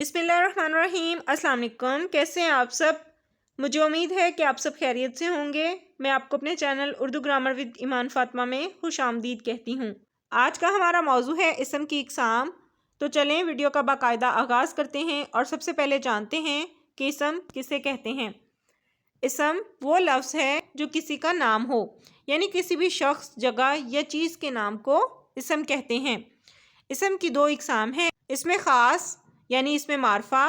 बिस्मिल्लाहिर्रहमानिर्रहीम। अस्सलाम वालेकुम। कैसे हैं आप सब? मुझे उम्मीद है कि आप सब खैरियत से होंगे। मैं आपको अपने चैनल उर्दू ग्रामर विद ईमान फातिमा में खुश आमदीद कहती हूँ। आज का हमारा मौजू है इसम की इकसाम। तो चलें वीडियो का बाकायदा आगाज़ करते हैं और सबसे पहले जानते हैं कि इसम किसे कहते हैं। इसम वो लफ्ज़ है जो किसी का नाम हो, यानी किसी भी शख्स, जगह या चीज़ के नाम को इसम कहते हैं। इसम की दो इकसाम हैं, इसमें ख़ास यानी इसमें मारफा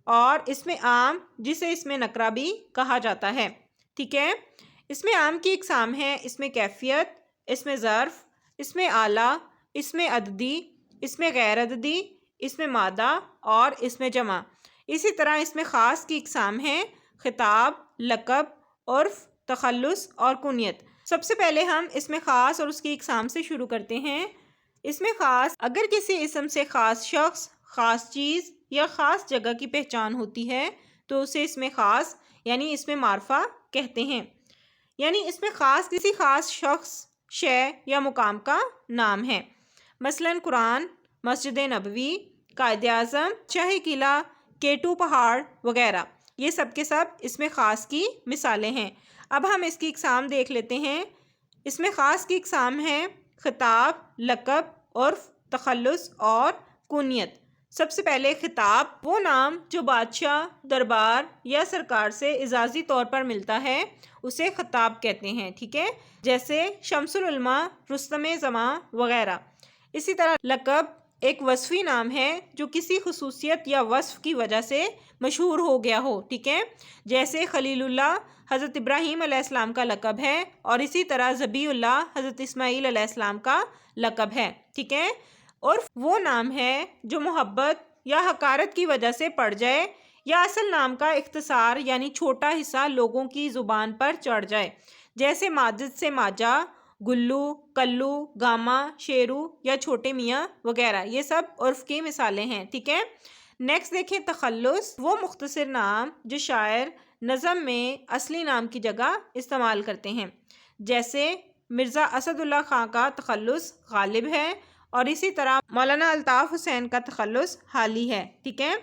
और इसमें आम जिसे इसमें नकरा भी कहा जाता है। ठीक है, इसमें आम की इकसाम है इसमें कैफियत, इसमें ज़र्फ़, इसमें आला, इसमें अददी, इसमें गैर अददी, इसमें मादा और इसमें जमा। इसी तरह इसमें ख़ास की इकसाम है खिताब, लक़ब, उर्फ़, तखल्लुस और कुनियत। सबसे पहले हम इसमें ख़ास और उसकी इकसाम से शुरू करते हैं। इसमें ख़ास, अगर किसी इसम से ख़ास शख्स, ख़ास चीज़ या ख़ास जगह की पहचान होती है तो उसे इसमें ख़ास यानी इसमें मारफा कहते हैं। यानी इसमें ख़ास किसी ख़ास शख्स, शय या मुकाम का नाम है। मसलन कुरान, मस्जिद नबवी, कायद आज़म, शाही किला, केटू पहाड़ वगैरह, ये सब के सब इसमें ख़ास की मिसालें हैं। अब हम इसकी इकसाम देख लेते हैं। इसमें ख़ास की इकसाम है खिताब, लक़ब, उर्फ़, तखल्लुस और कुनियत। सबसे पहले खिताब, वो नाम जो बादशाह, दरबार या सरकार से इजाज़ी तौर पर मिलता है उसे खिताब कहते हैं। ठीक है, जैसे शम्सुल उलमा, रुस्तम ज़मां वगैरह। इसी तरह लक़ब एक वस्फ़ी नाम है जो किसी खुसूसियत या वस्फ़ की वजह से मशहूर हो गया हो। ठीक है, जैसे खलीलुल्लाह हज़रत इब्राहीम अलैहिस्सलाम का लक़ब है और इसी तरह ज़बीउल्लाह हज़रत इस्माईल अलैहिस्सलाम का लक़ब है। ठीक है, और वो नाम है जो मोहब्बत या हकारत की वजह से पड़ जाए या असल नाम का इख्तिसार यानी छोटा हिस्सा लोगों की ज़ुबान पर चढ़ जाए, जैसे माजिद से माजा, गुल्लू, कल्लू, गामा, शेरू या छोटे मियाँ वगैरह। ये सब उर्फ़ की मिसालें हैं। ठीक है, नेक्स्ट देखें तखल्लुस, वो मुख्तसर नाम जो शायर नज़म में असली नाम की जगह इस्तेमाल करते हैं, जैसे मिर्ज़ा असदुल्ला ख़ां का तखल्लुस गालिब है और इसी तरह मौलाना अल्ताफ़ हुसैन का तखल्लुस हाली है। ठीक है,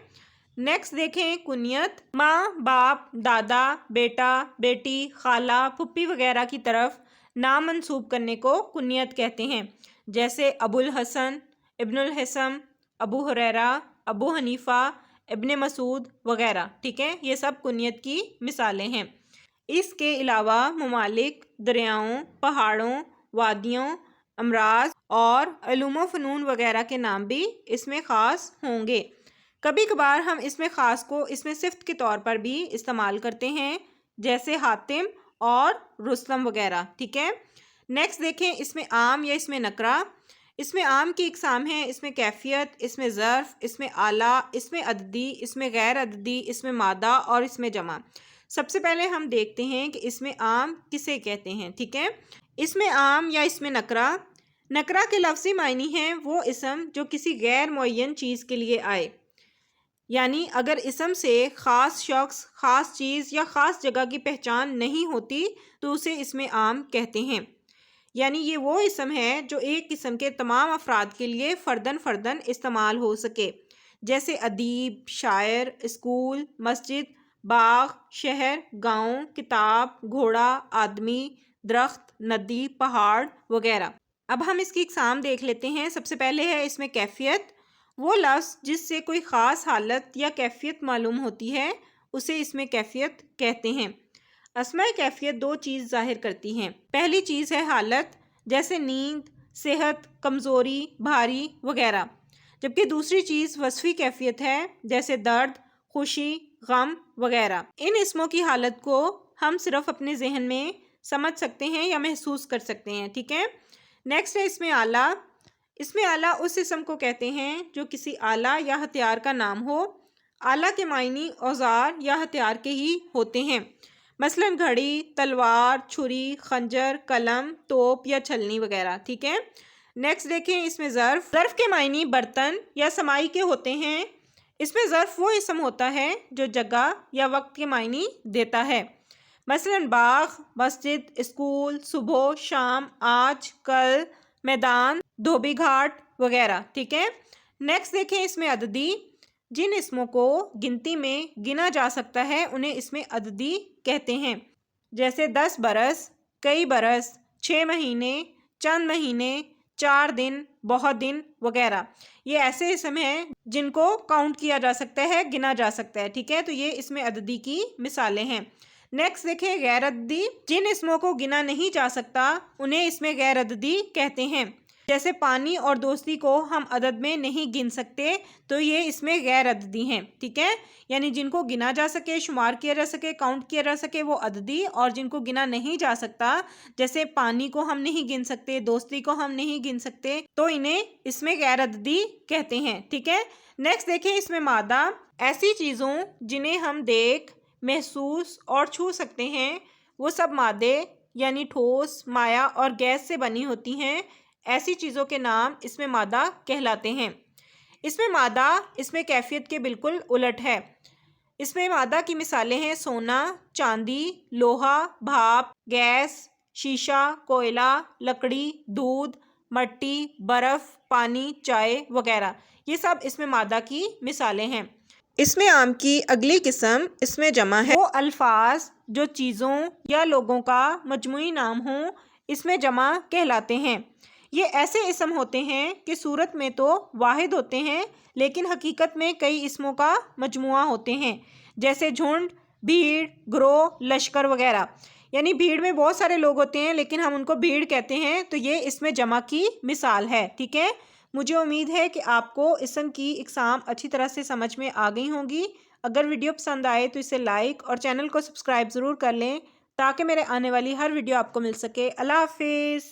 नेक्स्ट देखें कुनियत, माँ, बाप, दादा, बेटा, बेटी, खाला, फुप्पी वगैरह की तरफ नाम मंसूब करने को कुनियत कहते हैं, जैसे अबुल हसन, इब्नुल हसन, अबू हुरैरा, अबू हनीफ़ा, इब्ने मसूद वगैरह। ठीक है, ये सब कुनियत की मिसालें हैं। इसके अलावा ममालिक, दरियाओं, पहाड़ों, वादियों, अमराज और अलूम फ़नून वगैरह के नाम भी इसमें ख़ास होंगे। कभी कभार हम इसमें ख़ास को इसमें सिफ़त के तौर पर भी इस्तेमाल करते हैं, जैसे हातिम और रुस्तम वगैरह। ठीक है, नेक्स्ट देखें इसमें आम या इसमें नकरा। इसमें आम की इकसाम है इसमें कैफियत, इसमें ज़र्फ़, इसमें आला, इसमें अददी, इसमें गैर अददी, इसमें मादा और इसमें जमा। सबसे पहले हम देखते हैं कि इसमें आम किसे कहते हैं। ठीक है, इसमें आम या इसमें नकरा, नकरा के लफ्ज़ी मायनी हैं वो इसम जो किसी गैर मुअय्यन चीज़ के लिए आए, यानी अगर इसम से ख़ास शख्स, ख़ास चीज़ या ख़ास जगह की पहचान नहीं होती तो उसे इसमें आम कहते हैं। यानी ये वो इसम है जो एक किस्म के तमाम अफराद के लिए फ़र्दन फ़र्दन इस्तेमाल हो सके, जैसे अदीब, शायर, स्कूल, मस्जिद, बाग, शहर, गाँव, किताब, घोड़ा, आदमी, दरख्त, नदी, पहाड़ वगैरह। अब हम इसकी इकसाम देख लेते हैं। सबसे पहले है इसमें कैफियत, वो लफ्ज़ जिससे कोई ख़ास हालत या कैफियत मालूम होती है उसे इसमें कैफियत कहते हैं। अस्माए कैफियत दो चीज़ ज़ाहिर करती हैं। पहली चीज़ है हालत, जैसे नींद, सेहत, कमज़ोरी, भारी वगैरह, जबकि दूसरी चीज़ वस्फ़ी कैफियत है, जैसे दर्द, खुशी, गम वगैरह। इन इसमों की हालत को हम सिर्फ अपने जहन में समझ सकते हैं या महसूस कर सकते हैं। ठीक है, नेक्स्ट है इसमें आला। इसमें आला उस इसम को कहते हैं जो किसी आला या हथियार का नाम हो। आला के मायनी औजार या हथियार के ही होते हैं, मसलन घड़ी, तलवार, छुरी, खंजर, कलम, तोप या छलनी वगैरह। ठीक है, नेक्स्ट देखें इसमें ज़र्फ़। ज़र्फ़ के मायनी बर्तन या समाई के होते हैं। इसमें ज़र्फ़ वो इसम होता है जो जगह या वक्त के मायनी देता है, मसलन बाग, मस्जिद, स्कूल, सुबह, शाम, आज, कल, मैदान, धोबी घाट वगैरह। ठीक है, नेक्स्ट देखें इसमें अददी। जिन इसमों को गिनती में गिना जा सकता है उन्हें इसमें अददी कहते हैं, जैसे 10 बरस, कई बरस, 6 महीने, चंद महीने, 4 दिन, बहुत दिन वगैरह। ये ऐसे इसम हैं जिनको काउंट किया जा सकता है, गिना जा सकता है। ठीक है, तो ये इसमें अददी की मिसालें हैं। नेक्स्ट देखें गैर अददी। जिन इसमों को गिना नहीं जा सकता उन्हें इसमें गैर अददी कहते हैं, जैसे पानी और दोस्ती को हम अदद में नहीं गिन सकते, तो ये इसमें गैर अददी हैं। ठीक है, यानी जिनको गिना जा सके, शुमार किया जा सके, काउंट किया जा सके वो अददी, और जिनको गिना नहीं जा सकता जैसे पानी को हम नहीं गिन सकते, दोस्ती को हम नहीं गिन सकते, तो इन्हें इसमें गैर अददी कहते हैं। ठीक है, नेक्स्ट देखें इसमें मादा। ऐसी चीज़ों जिन्हें हम देख, महसूस और छू सकते हैं वो सब मादे यानी ठोस, माया और गैस से बनी होती हैं। ऐसी चीज़ों के नाम इसमें मादा कहलाते हैं। इसमें मादा इसमें कैफियत के बिल्कुल उलट है। इसमें मादा की मिसालें हैं सोना, चांदी, लोहा, भाप, गैस, शीशा, कोयला, लकड़ी, दूध, मट्टी, बर्फ़, पानी, चाय वगैरह। ये सब इसमें मादा की मिसालें हैं। इसमें आम की अगली किस्म इसमें जमा है। वो अल्फाज जो चीज़ों या लोगों का मजमूई नाम हो इसमें जमा कहलाते हैं। ये ऐसे इसम होते हैं कि सूरत में तो वाहिद होते हैं लेकिन हकीकत में कई इसमों का मजमुआ होते हैं, जैसे झुंड, भीड़, ग्रोह, लश्कर वगैरह। यानी भीड़ में बहुत सारे लोग होते हैं लेकिन हम उनको भीड़ कहते हैं, तो ये इसमें जमा की मिसाल है। ठीक है, मुझे उम्मीद है कि आपको इसम की इकसाम अच्छी तरह से समझ में आ गई होंगी। अगर वीडियो पसंद आए तो इसे लाइक और चैनल को सब्सक्राइब ज़रूर कर लें ताकि मेरे आने वाली हर वीडियो आपको मिल सके। अल्लाह हाफिज़।